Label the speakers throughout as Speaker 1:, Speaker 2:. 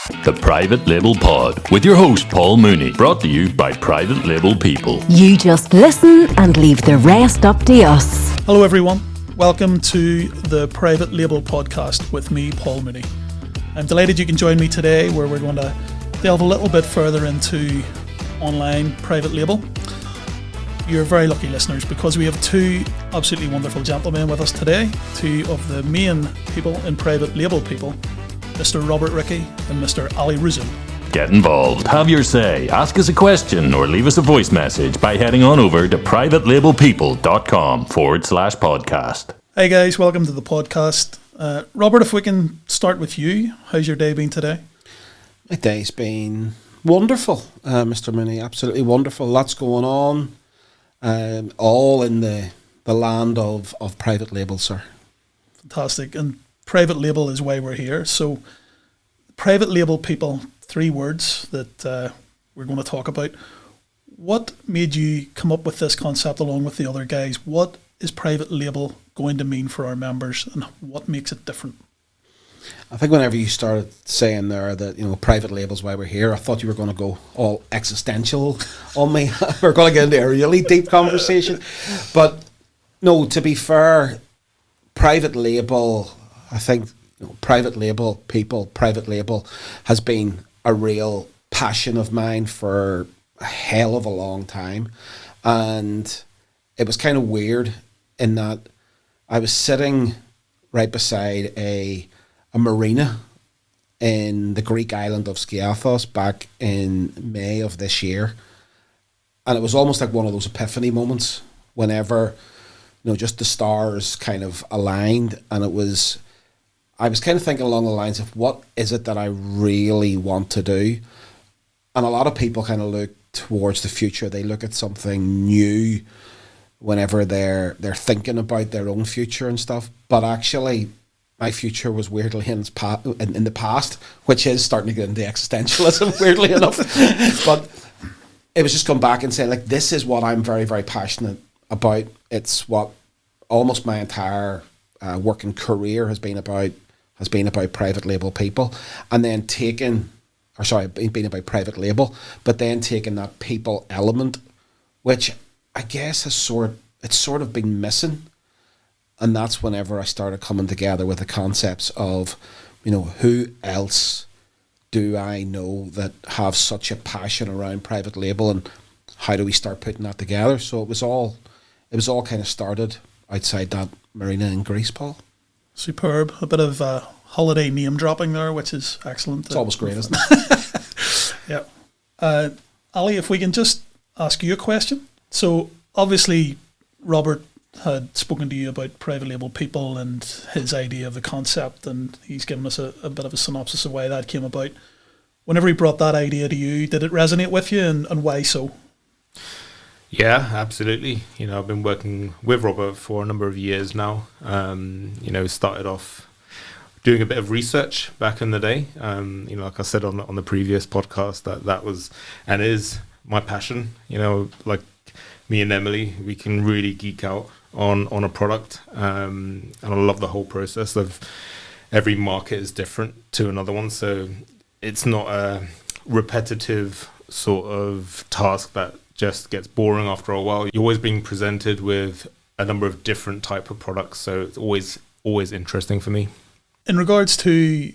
Speaker 1: The Private Label Pod with your host Paul Mooney, brought to you by Private Label People.
Speaker 2: You just listen and leave the rest up to us.
Speaker 3: Hello everyone, welcome to the Private Label Podcast with me, Paul Mooney. I'm delighted you can join me today where we're going to delve a little bit further into online private label. You're very lucky listeners because we have two absolutely wonderful gentlemen with us today, two of the main people in Private Label People, Mr. Robert Rickey and Mr. Ali Rasool.
Speaker 1: Get involved, have your say, ask us a question or leave us a voice message by heading on over to privatelabelpeople.com/podcast.
Speaker 3: Hey guys, welcome to the podcast. Robert, if we can start with you, how's your day been today?
Speaker 4: My day's been wonderful, Mr. Mooney, absolutely wonderful. Lots going on, all in the land of private label, sir.
Speaker 3: Fantastic. And private label is why we're here. So private label people, 3 words that we're going to talk about. What made you come up with this concept along with the other guys? What is private label going to mean for our members and what makes it different?
Speaker 4: I think whenever you started saying there that, private label's why we're here, I thought you were going to go all existential on me. We're going to get into a really deep conversation. But no, to be fair, private label, I think private label people, private label has been a real passion of mine for a hell of a long time. And it was kind of weird in that I was sitting right beside a marina in the Greek island of Skiathos back in May of this year. And it was almost like one of those epiphany moments whenever, just the stars kind of aligned. And I was kind of thinking along the lines of what is it that I really want to do? And a lot of people kind of look towards the future. They look at something new whenever they're thinking about their own future and stuff. But actually, my future was weirdly in the past, which is starting to get into existentialism, weirdly enough. But it was just come back and saying, this is what I'm very, very passionate about. It's what almost my entire working career has been about private label people. And then being about private label, but then taking that people element, which I guess it's sort of been missing. And that's whenever I started coming together with the concepts of, who else do I know that have such a passion around private label and how do we start putting that together? So it was all kind of started outside that marina in Greece, Paul.
Speaker 3: Superb. A bit of holiday name dropping there, which is excellent.
Speaker 4: It's almost great, isn't it?
Speaker 3: Yeah. Ali, if we can just ask you a question. So obviously, Robert had spoken to you about private label people and his idea of the concept, and he's given us a bit of a synopsis of why that came about. Whenever he brought that idea to you, did it resonate with you, and why so?
Speaker 5: Yeah, absolutely. I've been working with Robert for a number of years now. Started off doing a bit of research back in the day. Like I said on the previous podcast, that was and is my passion. Like me and Emily, we can really geek out on a product, and I love the whole process of every market is different to another one, so it's not a repetitive sort of task that just gets boring after a while. You're always being presented with a number of different type of products, so it's always interesting for me.
Speaker 3: In regards to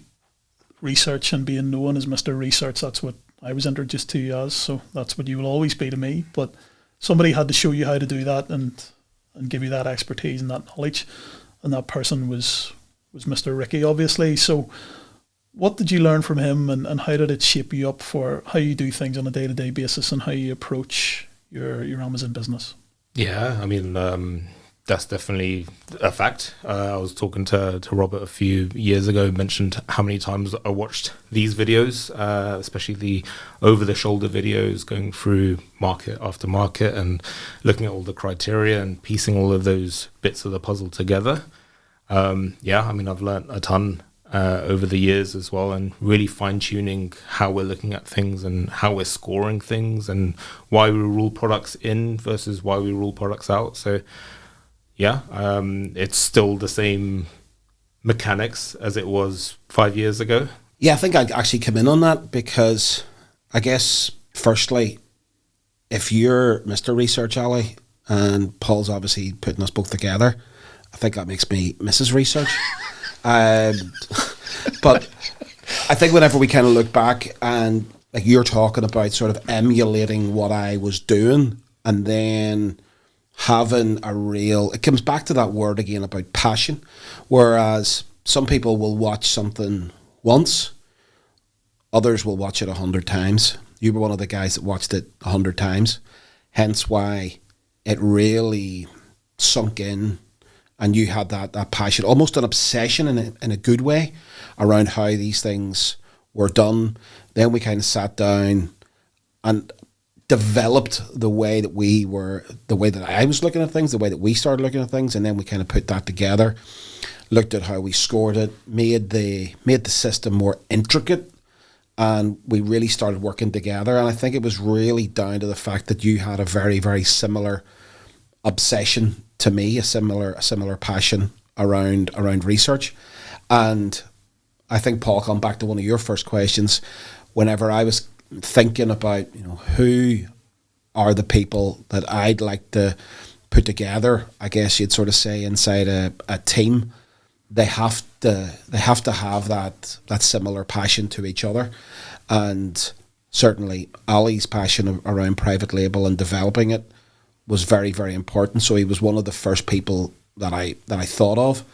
Speaker 3: research and being known as Mr. Research, that's what I was introduced to you as, so that's what you will always be to me, but somebody had to show you how to do that and give you that expertise and that knowledge, and that person was Mr. Rickey, obviously. So what did you learn from him, and how did it shape you up for how you do things on a day-to-day basis and how you approach your Amazon business? Yeah,
Speaker 5: I mean, that's definitely a fact. I was talking to Robert a few years ago, mentioned how many times I watched these videos, especially the over-the-shoulder videos, going through market after market and looking at all the criteria and piecing all of those bits of the puzzle together. I've learned a ton over the years as well, and really fine-tuning how we're looking at things and how we're scoring things and why we rule products in versus why we rule products out. So it's still the same mechanics as it was 5 years ago,
Speaker 4: Yeah, I think I'd actually come in on that because I guess, firstly, if you're Mr. Research, Ali, and Paul's obviously putting us both together, I think that makes me Mrs. Research. But I think whenever we kind of look back and like you're talking about sort of emulating what I was doing and then having a real, it comes back to that word again about passion, whereas some people will watch something once, others will watch it 100 times. You were one of the guys that watched it 100 times, hence why it really sunk in and you had that passion, almost an obsession in a good way around how these things were done. Then we kind of sat down and developed the way that I was looking at things, the way that we started looking at things, and then we kind of put that together, looked at how we scored it, made the system more intricate, and we really started working together. And I think it was really down to the fact that you had a very, very similar obsession to me, a similar passion around research. And I think, Paul, come back to one of your first questions, whenever I was thinking about, who are the people that I'd like to put together, I guess you'd sort of say inside a team, they have to have that similar passion to each other. And certainly Ali's passion around private label and developing it was very, very important. So he was one of the first people that I thought of.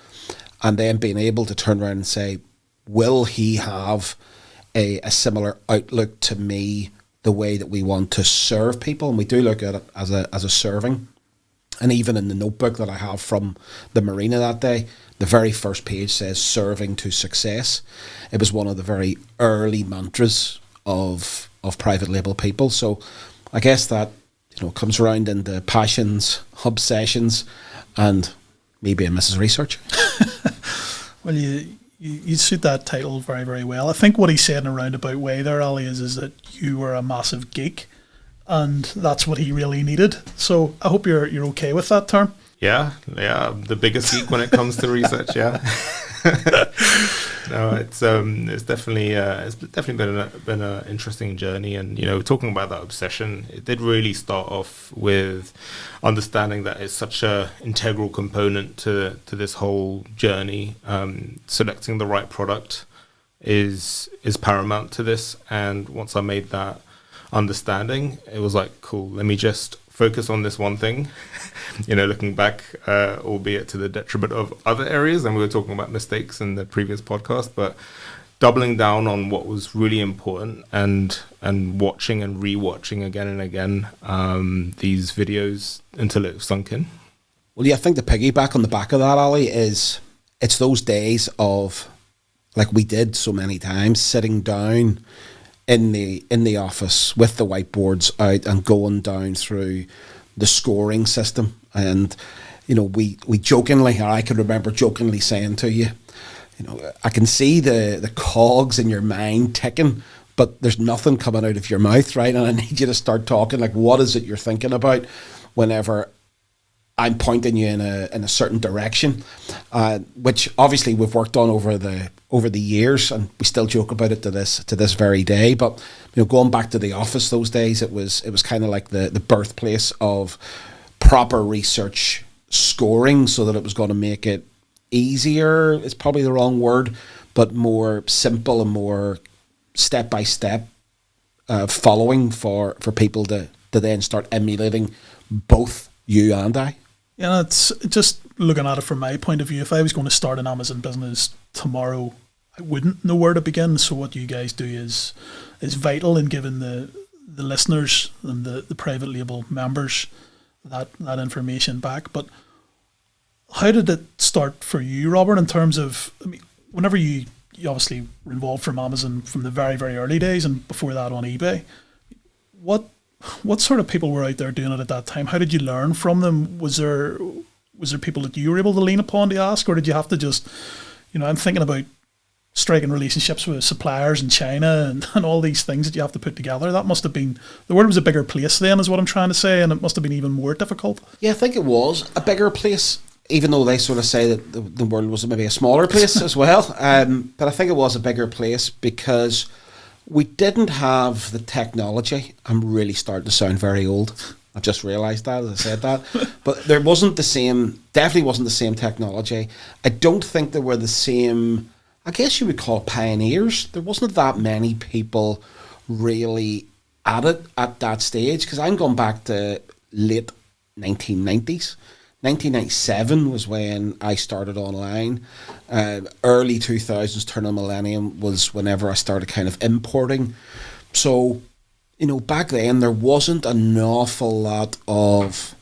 Speaker 4: And then being able to turn around and say, will he have a similar outlook to me, the way that we want to serve people? And we do look at it as a serving. And even in the notebook that I have from the marina that day, the very first page says serving to success. It was one of the very early mantras of private label people. So I guess that comes around into passions, obsessions, and me being Mrs. Research.
Speaker 3: Well, you suit that title very, very well. I think what he said in a roundabout way there, Ali, is that you were a massive geek, and that's what he really needed. So I hope you're okay with that term.
Speaker 5: Yeah, the biggest geek when it comes to research. Yeah. No, it's definitely been an interesting journey, and talking about that obsession, it did really start off with understanding that it's such a integral component to this whole journey. Selecting the right product is paramount to this, and once I made that understanding, it was like, cool, let me just focus on this one thing. Looking back, albeit to the detriment of other areas, and we were talking about mistakes in the previous podcast, but doubling down on what was really important and watching and rewatching again and again these videos until it sunk in.
Speaker 4: Well, yeah, I think the piggyback on the back of that, Ali, is it's those days of, like we did so many times, sitting down in the office with the whiteboards out and going down through the scoring system. And we jokingly, or I can remember jokingly saying to you, I can see the cogs in your mind ticking, but there's nothing coming out of your mouth, right? And I need you to start talking. Like, what is it you're thinking about whenever I'm pointing you in a certain direction, which obviously we've worked on over the years, and we still joke about it to this very day. But going back to the office those days, it was kind of like the birthplace of proper research scoring, so that it was going to make it easier. It's probably the wrong word, but more simple and more step by step following for people to then start emulating both you and I.
Speaker 3: Yeah, it's just looking at it from my point of view. If I was going to start an Amazon business tomorrow, I wouldn't know where to begin. So what you guys do is vital in giving the listeners and the private label members that information back. But how did it start for you, Robert, in terms of, whenever you obviously were involved from Amazon from the very, very early days and before that on eBay, what sort of people were out there doing it at that time? How did you learn from them? Was there people that you were able to lean upon to ask, or did you have to just, I'm thinking about striking relationships with suppliers in China and all these things that you have to put together. That must have been, the world was a bigger place then, is what I'm trying to say, and it must have been even more difficult.
Speaker 4: Yeah, I think it was a bigger place. even though they sort of say that the world was maybe a smaller place as well, but I think it was a bigger place because we didn't have the technology. I'm really starting to sound very old. I've just realised that as I said that. But there wasn't the same, definitely wasn't the same technology. I don't think there were the same, I guess you would call pioneers. There wasn't that many people really at it at that stage, because I'm going back to late 1990s. 1997 was when I started online. Early 2000s, turn of millennium was whenever I started kind of importing. So, back then there wasn't an awful lot of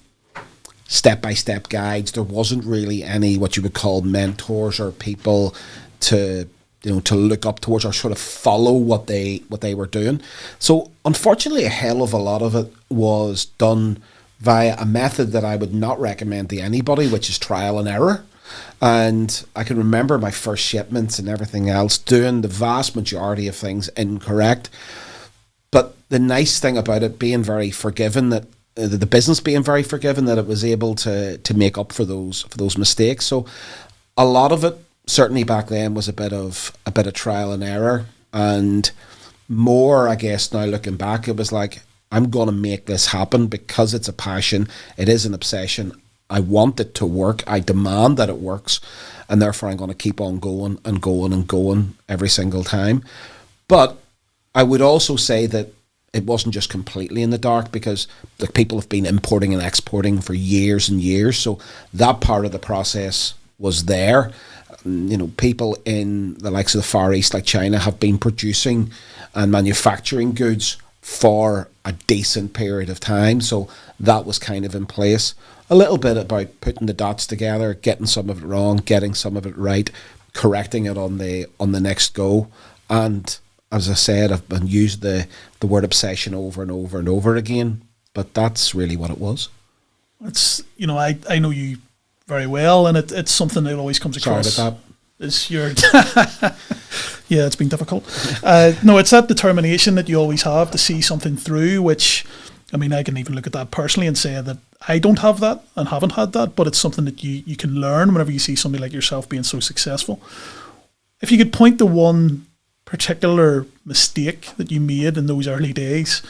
Speaker 4: step-by-step guides. There wasn't really any what you would call mentors or people to look up towards or sort of follow what they were doing. So unfortunately, a hell of a lot of it was done via a method that I would not recommend to anybody, which is trial and error. And I can remember my first shipments and everything else doing the vast majority of things incorrect. But the nice thing about it being very forgiving, that the business being very forgiving, that it was able to make up for those mistakes. So a lot of it, certainly back then, was a bit of trial and error, and more, I guess, now looking back, it was like, I'm going to make this happen because it's a passion. It is an obsession. I want it to work. I demand that it works. And therefore, I'm going to keep on going and going and going every single time. But I would also say that it wasn't just completely in the dark, because the people have been importing and exporting for years and years. So that part of the process was there. People in the likes of the Far East, like China, have been producing and manufacturing goods for a decent period of time. So that was kind of in place. A little bit about putting the dots together, getting some of it wrong, getting some of it right, correcting it on the next go. And as I said, I've been used the word obsession over and over and over again, but that's really what it was.
Speaker 3: It's, I know you very well, and it's something that always comes across.
Speaker 4: Sorry about that.
Speaker 3: Is your yeah, it's been difficult. No, it's that determination that you always have to see something through, which, I mean, I can even look at that personally and say that I don't have that and haven't had that, but it's something that you can learn whenever you see somebody like yourself being so successful. If you could point to one particular mistake that you made in those early days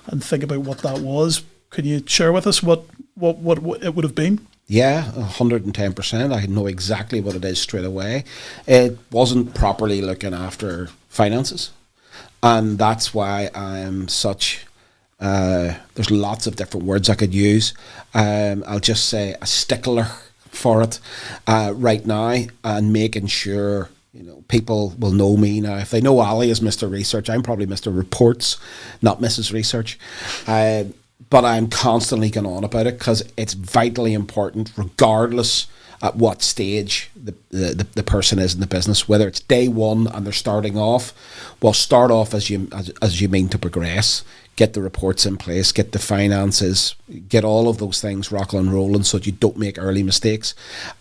Speaker 3: and think about what that was, could you share with us what it would have been?
Speaker 4: Yeah, 110%. I know exactly what it is straight away. It wasn't properly looking after finances. And that's why I'm such, there's lots of different words I could use. I'll just say a stickler for it right now, and making sure, people will know me now. If they know Ali as Mr. Research, I'm probably Mr. Reports, not Mrs. Research. But I'm constantly going on about it because it's vitally important, regardless at what stage the person is in the business. Whether it's day one and they're starting off, well, start off as you mean to progress. Get the reports in place, get the finances, get all of those things rocking and rolling so that you don't make early mistakes.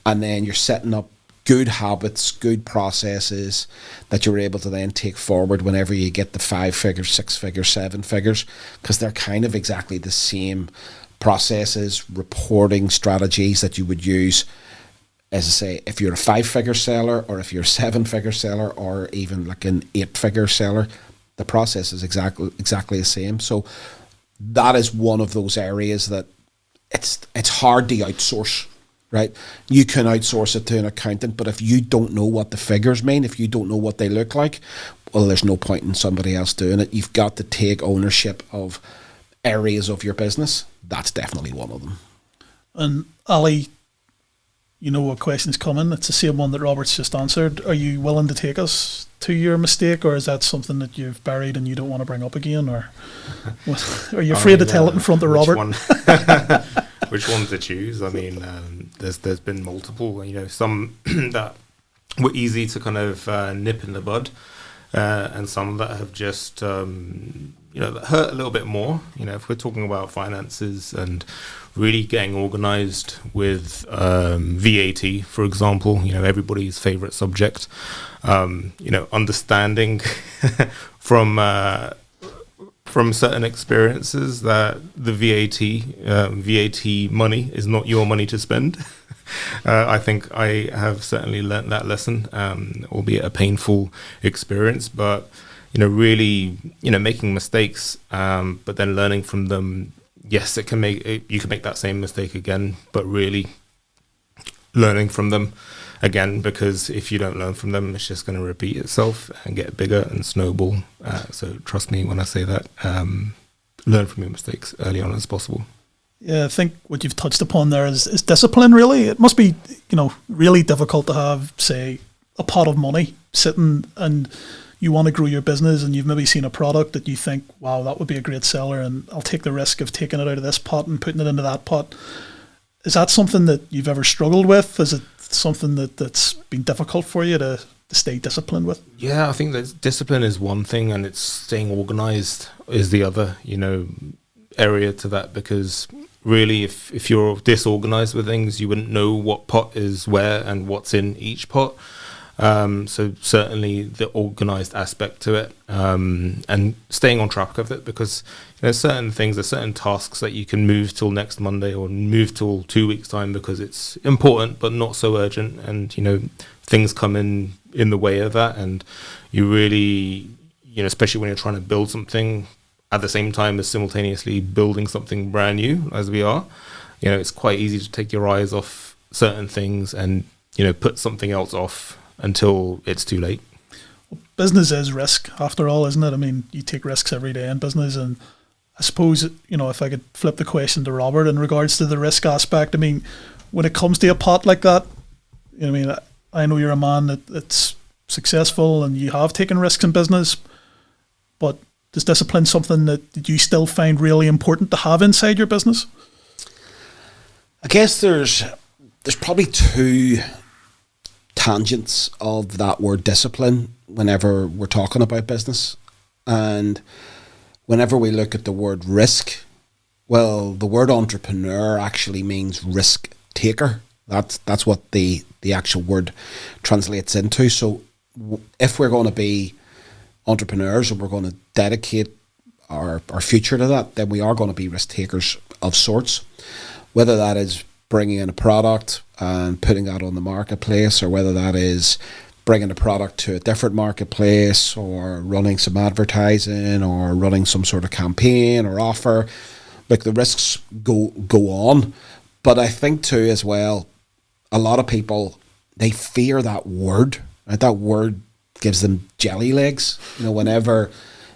Speaker 4: And then you're setting up good habits, good processes that you're able to then take forward whenever you get the 5 figures, 6 figures, 7 figures, because they're kind of exactly the same processes, reporting strategies that you would use, as I say, if you're a 5-figure seller or if you're a 7-figure seller or even like an 8-figure seller, the process is exactly the same. So that is one of those areas that it's hard to outsource. Right, you can outsource it to an accountant, but if you don't know what the figures mean, if you don't know what they look like, well, there's no point in somebody else doing it. You've got to take ownership of areas of your business. That's definitely one of them.
Speaker 3: And Ali, you know what question's coming. It's the same one that Robert's just answered. Are you willing to take us to your mistake, or is that something that you've buried and you don't want to bring up again, or are you afraid to tell it in front of Robert?
Speaker 5: Which one to choose? I mean, there's been multiple. Some that were easy to kind of nip in the bud, and some that have just that hurt a little bit more. If we're talking about finances and really getting organized with VAT, for example, everybody's favorite subject. Understanding from certain experiences that the VAT money is not your money to spend. I think I have certainly learnt that lesson, albeit a painful experience. But really, making mistakes, but then learning from them. Yes, you can make that same mistake again, but really learning from them again, because if you don't learn from them, it's just going to repeat itself and get bigger and snowball. So trust me when I say that. Learn from your mistakes early on as possible.
Speaker 3: Yeah, I think what you've touched upon there is discipline, really. It must be, really difficult to have, say, a pot of money sitting and you want to grow your business and you've maybe seen a product that you think, wow, that would be a great seller and I'll take the risk of taking it out of this pot and putting it into that pot. Is that something that you've ever struggled with? Is it something that's been difficult for you to stay disciplined with?
Speaker 5: Yeah, I think that discipline is one thing and it's staying organized is the other, area to that, because really if you're disorganized with things, you wouldn't know what pot is where and what's in each pot. So certainly the organized aspect to it, and staying on track of it, because there's certain things, there's certain tasks that you can move till next Monday or move till 2 weeks time because it's important but not so urgent, and things come in the way of that, and you really, especially when you're trying to build something at the same time as simultaneously building something brand new as we are, it's quite easy to take your eyes off certain things and put something else off until it's too late.
Speaker 3: Well, business is risk after all, isn't it? I mean, you take risks every day in business, and I suppose, if I could flip the question to Robert in regards to the risk aspect, I mean, when it comes to a pot like that, I know you're a man that's successful and you have taken risks in business, but is discipline something that you still find really important to have inside your business?
Speaker 4: I guess there's probably two tangents of that word discipline whenever we're talking about business. And whenever we look at the word risk, well, the word entrepreneur actually means risk taker. That's what the actual word translates into. So if we're going to be entrepreneurs and we're going to dedicate our future to that, then we are going to be risk takers of sorts, whether that is bringing in a product and putting that on the marketplace, or whether that is bringing a product to a different marketplace, or running some advertising, or running some sort of campaign or offer. Like, the risks go on. But I think too as well, a lot of people, they fear that word. Right? That word gives them jelly legs. Whenever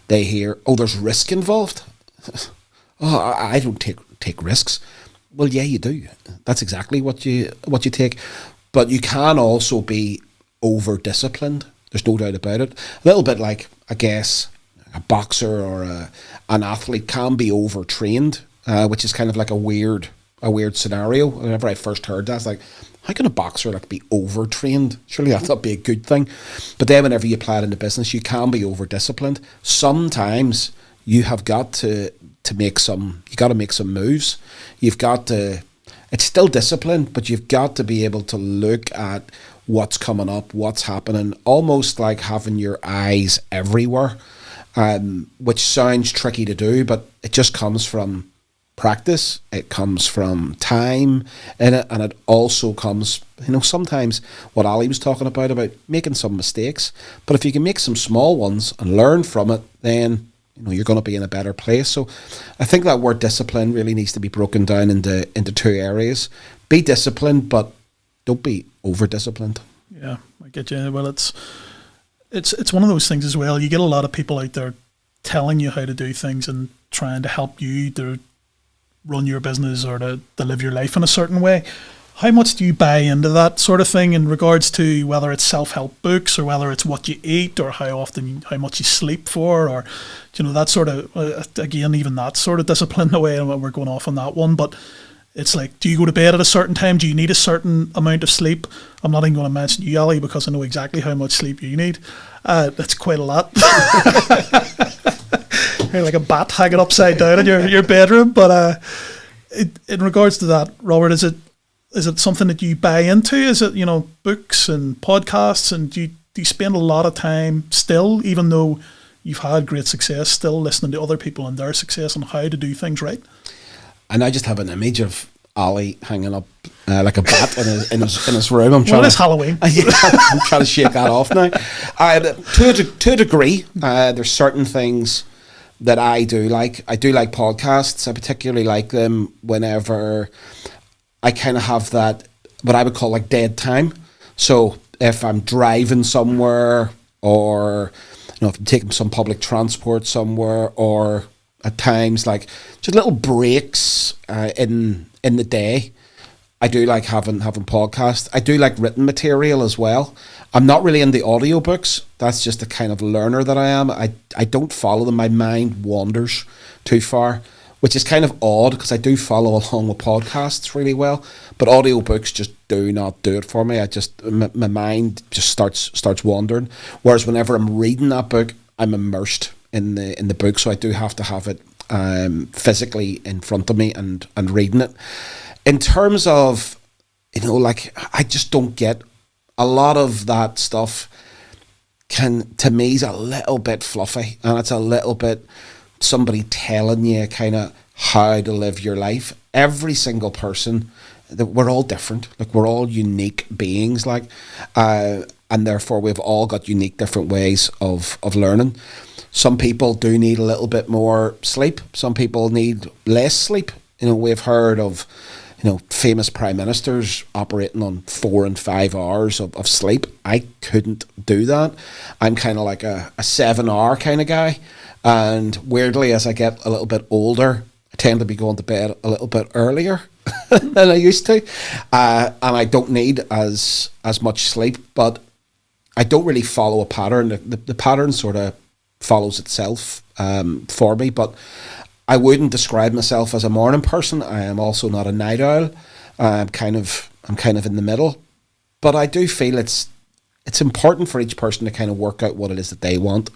Speaker 4: they hear, oh, there's risk involved. Oh, I don't take risks. Well, yeah, you do. That's exactly what you take. But you can also be over disciplined. There's no doubt about it. A little bit like, I guess, a boxer or an athlete can be overtrained, which is kind of like a weird scenario. Whenever I first heard that, I was like, how can a boxer be overtrained? Surely that's not be a good thing. But then whenever you apply it into business, you can be over disciplined. Sometimes you have got to make some moves. You've got to, it's still discipline, but you've got to be able to look at what's coming up, what's happening, almost like having your eyes everywhere, which sounds tricky to do, but it just comes from practice. It comes from time in it, and it also comes, sometimes what Ali was talking about making some mistakes. But if you can make some small ones and learn from it, then you're going to be in a better place. So I think that word discipline really needs to be broken down into two areas. Be disciplined, but don't be over disciplined.
Speaker 3: Yeah, I get you. Well, it's one of those things as well. You get a lot of people out there telling you how to do things and trying to help you to run your business or to live your life in a certain way. How much do you buy into that sort of thing in regards to whether it's self-help books or whether it's what you eat or how much you sleep for, or that sort of again, even that sort of discipline in a way, and we're going off on that one, but it's like, do you go to bed at a certain time? Do you need a certain amount of sleep? I'm not even going to mention you, Ali, because I know exactly how much sleep you need. That's quite a lot. You're like a bat hanging upside down in your bedroom. But in regards to that, Robert, is it something that you buy into? Is it, books and podcasts, and do you spend a lot of time still, even though you've had great success, still listening to other people and their success and how to do things right?
Speaker 4: And I just have an image of Ali hanging up like a bat in his room. I'm trying
Speaker 3: Well, it's Halloween.
Speaker 4: I'm trying to shake that off now. To a degree, there's certain things that I do like. I do like podcasts. I particularly like them whenever I kind of have that, what I would call like dead time. So if I'm driving somewhere, or if I'm taking some public transport somewhere, or at times like just little breaks in the day, I do like having podcasts. I do like written material as well. I'm not really into audiobooks. That's just the kind of learner that I am. I don't follow them. My mind wanders too far, which is kind of odd because I do follow along with podcasts really well, but audiobooks just do not do it for me. My mind just starts wandering. Whereas whenever I'm reading that book, I'm immersed in the book, so I do have to have it physically in front of me and reading it. In terms of, like, I just don't get a lot of that stuff. To me, is a little bit fluffy, and it's a little bit somebody telling you kind of how to live your life. Every single person, we're all different. Like, we're all unique beings, like, and therefore we've all got unique different ways of learning. Some people do need a little bit more sleep. Some people need less sleep. We've heard of famous prime ministers operating on 4 and 5 hours of sleep. I couldn't do that. I'm kind of like a 7-hour kind of guy. And weirdly, as I get a little bit older, I tend to be going to bed a little bit earlier than I used to. And I don't need as much sleep, but I don't really follow a pattern. The pattern sort of follows itself for me, but I wouldn't describe myself as a morning person. I am also not a night owl. I'm kind of in the middle, but I do feel it's important for each person to kind of work out what it is that they want.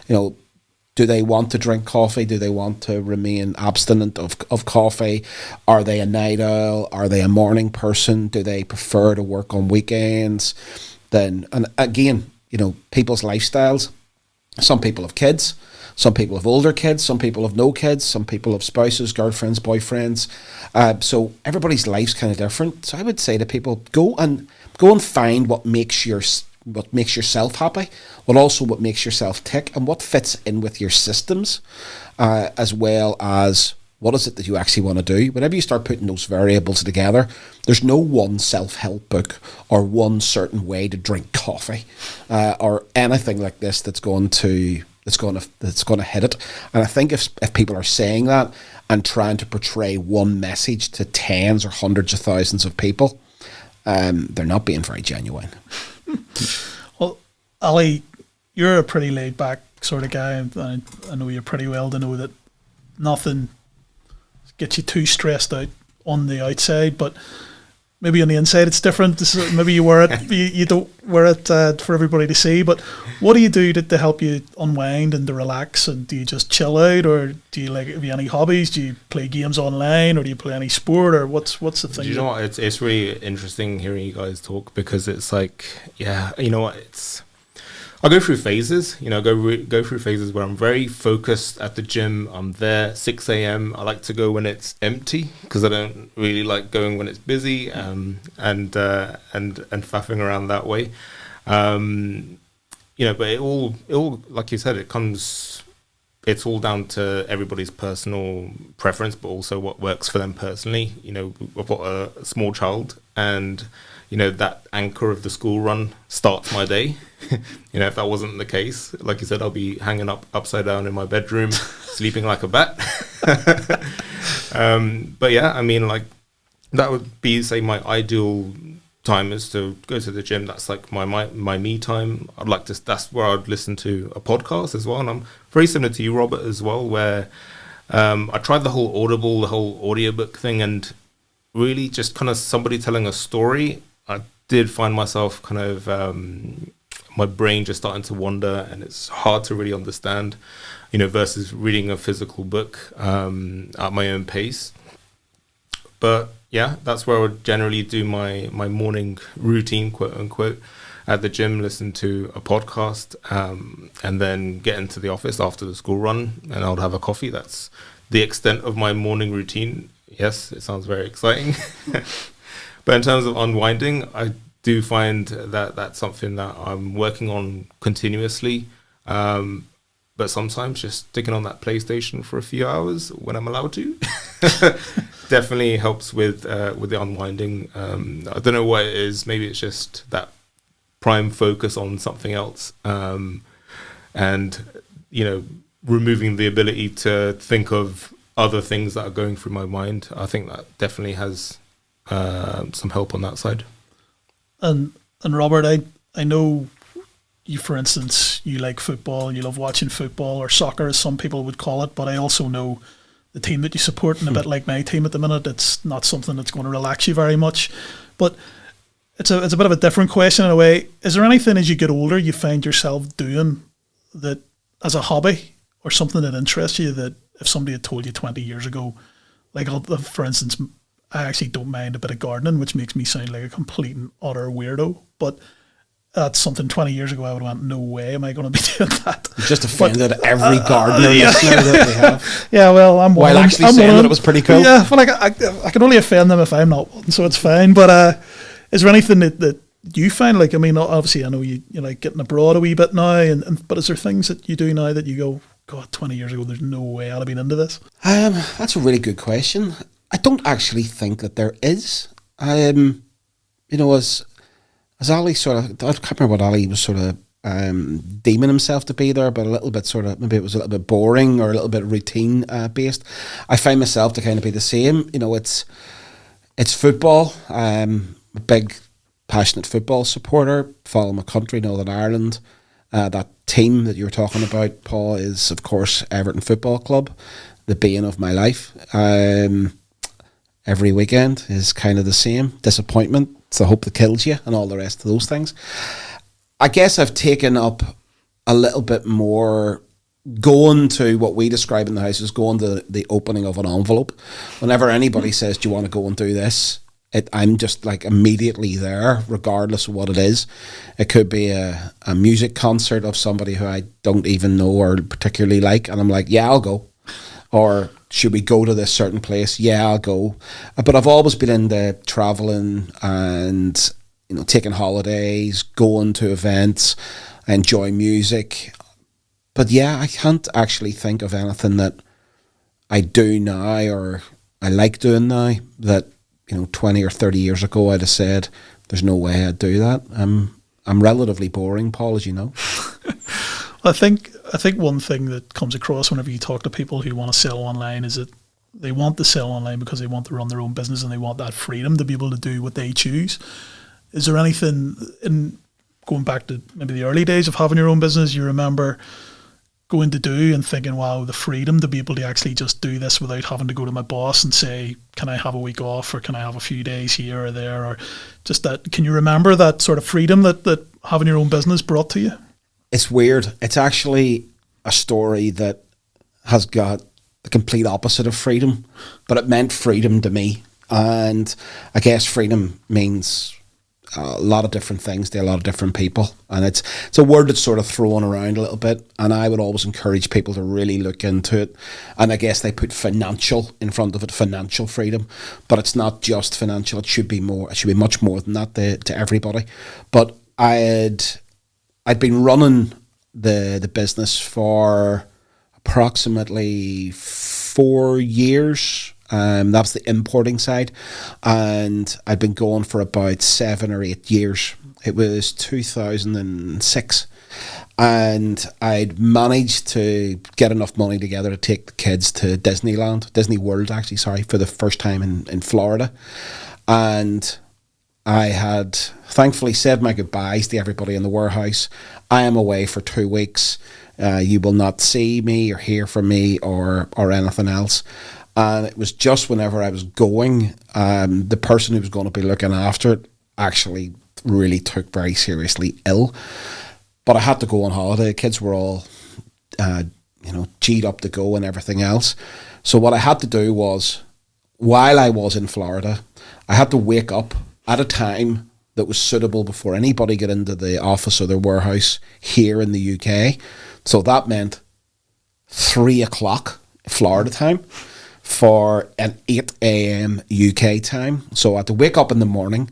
Speaker 4: Do they want to drink coffee? Do they want to remain abstinent of coffee? Are they a night owl? Are they a morning person? Do they prefer to work on weekends? And again, people's lifestyles. Some people have kids. Some people have older kids, some people have no kids, some people have spouses, girlfriends, boyfriends. So everybody's life's kind of different. So I would say to people, go and find what makes yourself happy, what makes yourself tick, and what fits in with your systems, as well as what is it that you actually want to do. Whenever you start putting those variables together, there's no one self-help book or one certain way to drink coffee or anything like this that's going to hit it. And I think if people are saying that and trying to portray one message to tens or hundreds of thousands of people, they're not being very genuine.
Speaker 3: Well, Ali, you're a pretty laid back sort of guy. I know you pretty well to know that nothing gets you too stressed out on the outside, but maybe on the inside it's different. Maybe you wear it, you don't wear it for everybody to see. But what do you do to help you unwind and to relax? And do you just chill out, or do you have you any hobbies? Do you play games online, or do you play any sport, or what's the thing?
Speaker 5: Do you know what? It's really interesting hearing you guys talk, because it's like, yeah, you know what? I go through phases, go through phases where I'm very focused at the gym. I'm there 6 a.m. I like to go when it's empty, because I don't really like going when it's busy, and faffing around that way. But it all like you said, it's all down to everybody's personal preference, but also what works for them personally. I've got a small child, and that anchor of the school run starts my day. If that wasn't the case, like you said, I'll be hanging upside down in my bedroom, sleeping like a bat. But yeah, I mean, like, that would be, say, my ideal time is to go to the gym. That's like my me time. That's where I'd listen to a podcast as well. And I'm very similar to you, Robert, as well, where I tried the whole Audible, the whole audiobook thing, and really just kind of somebody telling a story. I did find myself kind of my brain just starting to wander, and it's hard to really understand, versus reading a physical book at my own pace. But yeah, that's where I would generally do my morning routine, quote unquote, at the gym, listen to a podcast, and then get into the office after the school run, and I would have a coffee. That's the extent of my morning routine. yes, it sounds very exciting. But in terms of unwinding, I do find that that's something that I'm working on continuously. But sometimes just sticking on that PlayStation for a few hours when I'm allowed to definitely helps with the unwinding. I don't know what it is. Maybe it's just that prime focus on something else, and removing the ability to think of other things that are going through my mind. I think that definitely has some help on that side.
Speaker 3: And Robert, I know you, for instance, you like football, you love watching football, or soccer as some people would call it, but I also know the team that you support, and a bit like my team at the minute, it's not something that's going to relax you very much. But it's a bit of a different question in a way. Is there anything as you get older you find yourself doing that as a hobby or something that interests you, that if somebody had told you 20 years ago, like for instance, I actually don't mind a bit of gardening, which makes me sound like a complete and utter weirdo, but that's something 20 years ago I would have went, no way am I going to be doing that.
Speaker 4: You just offended every gardener listener that we have.
Speaker 3: Yeah, well, I'm
Speaker 4: While
Speaker 3: one.
Speaker 4: actually saying that it was pretty cool.
Speaker 3: Yeah, well, I can only offend them if I'm not one, so it's fine. But is there anything that you find, like, I mean, obviously I know you like getting abroad a wee bit now, but is there things that you do now that you go, God, 20 years ago, there's no way I'd have been into this?
Speaker 4: That's a really good question. I don't actually think that there is. As Ali sort of, I can't remember what Ali was sort of deeming himself to be there, but a little bit sort of, maybe it was a little bit boring or a little bit routine based. I find myself to kind of be the same. It's football. I'm a big, passionate football supporter. Follow my country, Northern Ireland. That team that you were talking about, Paul, is of course Everton Football Club, the bane of my life. Every weekend is kind of the same. Disappointment. It's the hope that kills you and all the rest of those things. I guess I've taken up a little bit more going to what we describe in the house as going to the opening of an envelope. Whenever anybody says, do you want to go and do this? I'm just like immediately there, regardless of what it is. It could be a music concert of somebody who I don't even know or particularly like. And I'm like, yeah, I'll go. Or should we go to this certain place? Yeah, I'll go. But I've always been into traveling and, taking holidays, going to events. I enjoy music. But yeah, I can't actually think of anything that I do now or I like doing now that, 20 or 30 years ago I'd have said, there's no way I'd do that. I'm relatively boring, Paul, as you know.
Speaker 3: I think one thing that comes across whenever you talk to people who want to sell online is that they want to sell online because they want to run their own business and they want that freedom to be able to do what they choose. Is there anything, in going back to maybe the early days of having your own business, you remember going to do and thinking, wow, the freedom to be able to actually just do this without having to go to my boss and say, can I have a week off, or can I have a few days here or there, or just that? Can you remember that sort of freedom that having your own business brought to you?
Speaker 4: It's weird. It's actually a story that has got the complete opposite of freedom, but it meant freedom to me. And I guess freedom means a lot of different things to a lot of different people. And it's a word that's sort of thrown around a little bit. And I would always encourage people to really look into it. And I guess they put financial in front of it, financial freedom. But it's not just financial. It should be more. It should be much more than that to everybody. But I'd been running the business for approximately 4 years. That's the importing side. And I'd been going for about 7 or 8 years. It was 2006. And I'd managed to get enough money together to take the kids to Disney World, for the first time in Florida. And I had thankfully said my goodbyes to everybody in the warehouse. I am away for 2 weeks. You will not see me or hear from me or anything else. And it was just whenever I was going, the person who was going to be looking after it actually really took very seriously ill. But I had to go on holiday. The kids were all, G'd up to go and everything else. So what I had to do was, while I was in Florida, I had to wake up at a time that was suitable before anybody got into the office or the warehouse here in the UK. So that meant 3 o'clock Florida time. for an 8 a.m. UK time. So I had to wake up in the morning,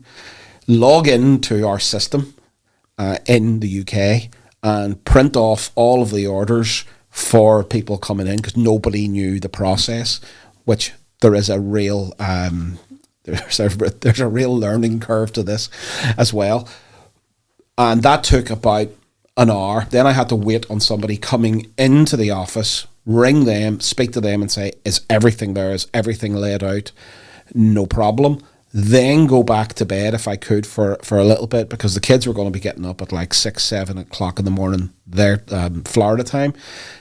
Speaker 4: log into our system in the UK, and print off all of the orders for people coming in, because nobody knew the process, which there is a real there's a real learning curve to this as well. And that took about an hour. Then I had to wait on somebody coming into the office, ring them, speak to them and say, is everything there? Is everything laid out? No problem. Then go back to bed if I could for a little bit, because the kids were going to be getting up at like 6, 7 o'clock in the morning, their Florida time,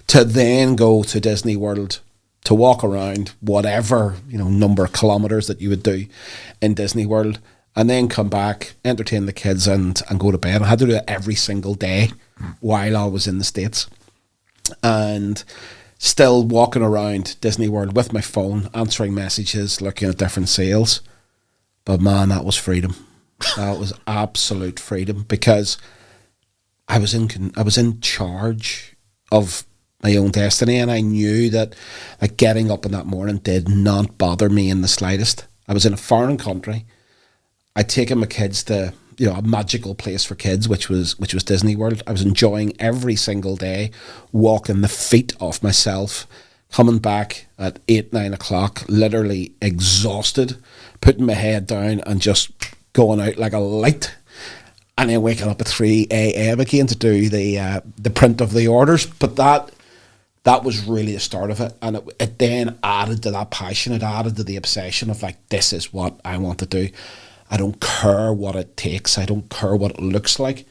Speaker 4: to then go to Disney World to walk around whatever, number of kilometers that you would do in Disney World, and then come back, entertain the kids and go to bed. I had to do it every single day while I was in the States. And still walking around Disney World with my phone, answering messages, looking at different sales. But man, that was freedom. That was absolute freedom, because I was in charge of my own destiny, and I knew that getting up in that morning did not bother me in the slightest. I was in a foreign country. I'd taken my kids to a magical place for kids, which was Disney World. I was enjoying every single day, walking the feet off myself, coming back at 8, 9 o'clock, literally exhausted, putting my head down and just going out like a light, and then waking up at 3 a.m. again to do the print of the orders. But that was really the start of it, and it then added to that passion. It added to the obsession of this is what I want to do. I don't care what it takes. I don't care what it looks like.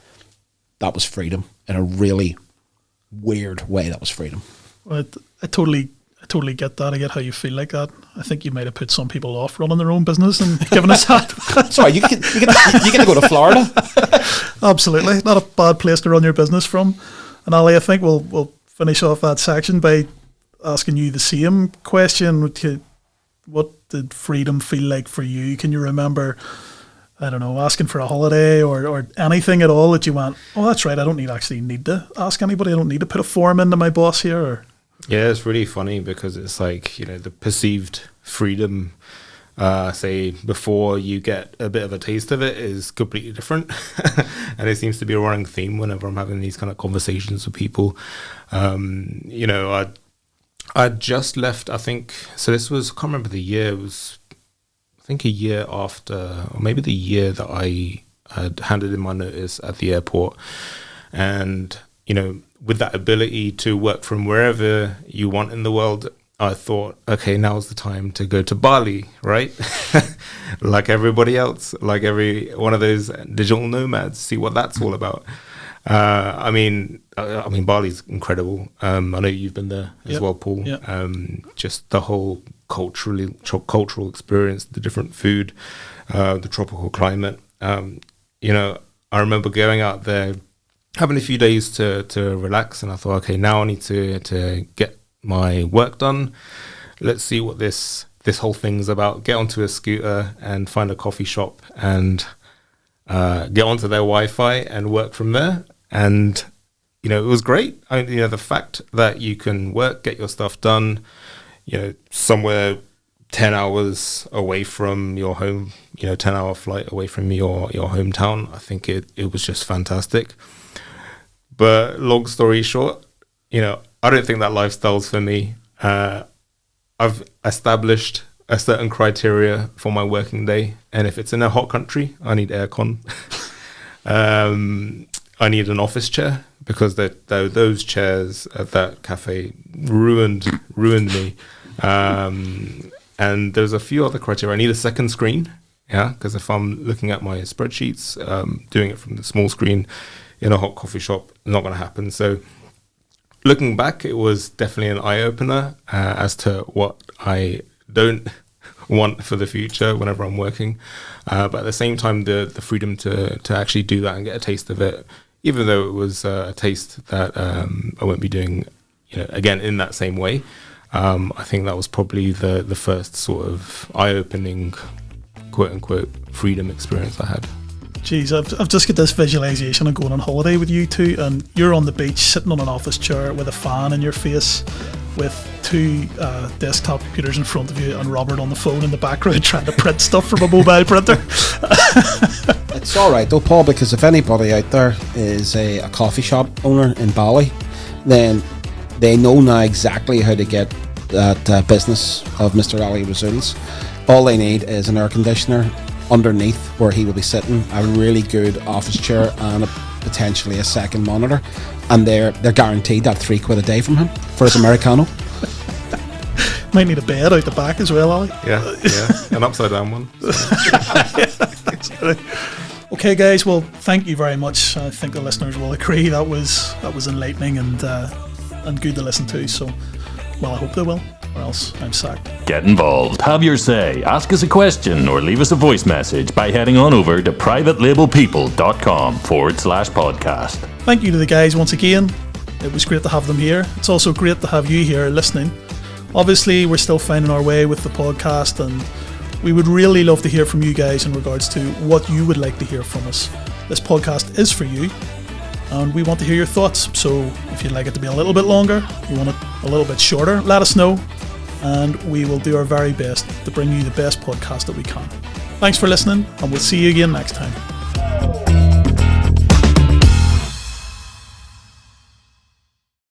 Speaker 4: That was freedom in a really weird way. That was freedom.
Speaker 3: Well, I totally get that. I get how you feel like that. I think you might have put some people off running their own business and giving us that.
Speaker 4: Sorry, you get to go to Florida.
Speaker 3: Absolutely, not a bad place to run your business from. And Ali, I think we'll finish off that section by asking you the same question. What did freedom feel like for you? Can you remember, I don't know, asking for a holiday or anything at all that you went, oh, that's right, I don't need to ask anybody. I don't need to put a form into my boss here? Or?
Speaker 5: Yeah, it's really funny, because it's the perceived freedom, say, before you get a bit of a taste of it, is completely different. And it seems to be a running theme whenever I'm having these kind of conversations with people. I just left, I think, so this was, I can't remember the year, it was, I think a year after, or maybe the year that I had handed in my notice at the airport. And, with that ability to work from wherever you want in the world, I thought, okay, now's the time to go to Bali, right? Like everybody else, like every one of those digital nomads, see what that's all about. I mean, Bali's incredible. I know you've been there as well, Paul. Yep. Just the whole cultural experience, the different food, the tropical climate. I remember going out there, having a few days to relax, and I thought, okay, now I need to get my work done. Let's see what this whole thing's about. Get onto a scooter and find a coffee shop and get onto their Wi-Fi and work from there. And, it was great. The fact that you can work, get your stuff done, somewhere 10 hours away from your home, 10-hour flight away from your hometown, I think it was just fantastic. But long story short, I don't think that lifestyle's for me. I've established a certain criteria for my working day, and if it's in a hot country, I need aircon. I need an office chair, because those chairs at that cafe ruined me. And there's a few other criteria. I need a second screen, because if I'm looking at my spreadsheets, doing it from the small screen in a hot coffee shop, not going to happen. So looking back, it was definitely an eye-opener as to what I don't want for the future whenever I'm working. But at the same time, the freedom to actually do that and get a taste of it, even though it was a taste that I won't be doing, again in that same way. I think that was probably the first sort of eye-opening, quote-unquote, freedom experience I had.
Speaker 3: Jeez, I've just got this visualization of going on holiday with you two, and you're on the beach sitting on an office chair with a fan in your face, with two desktop computers in front of you and Robert on the phone in the background trying to print stuff from a mobile printer.
Speaker 4: It's all right though, Paul, because if anybody out there is a coffee shop owner in Bali, then they know now exactly how to get that business of Mr. Ali Rasool's. All they need is an air conditioner underneath where he will be sitting, a really good office chair, and potentially a second monitor, and they're guaranteed that £3 a day from him for his Americano.
Speaker 3: Might need a bed out the back as well, Ali.
Speaker 5: Yeah, an upside down one.
Speaker 3: Okay, guys. Well, thank you very much. I think the listeners will agree that was enlightening and good to listen to. So, well, I hope they will. Or else I'm sacked.
Speaker 1: Get involved, have your say, ask us a question, or leave us a voice message by heading on over to privatelabelpeople.com/podcast.
Speaker 3: Thank you to the guys once again. It was great to have them here. It's also great to have you here listening. Obviously, we're still finding our way with the podcast, and we would really love to hear from you guys in regards to what you would like to hear from us. This podcast is for you, and we want to hear your thoughts. So if you'd like it to be a little bit longer, you want it a little bit shorter, let us know, and we will do our very best to bring you the best podcast that we can. Thanks for listening, and we'll see you again next time.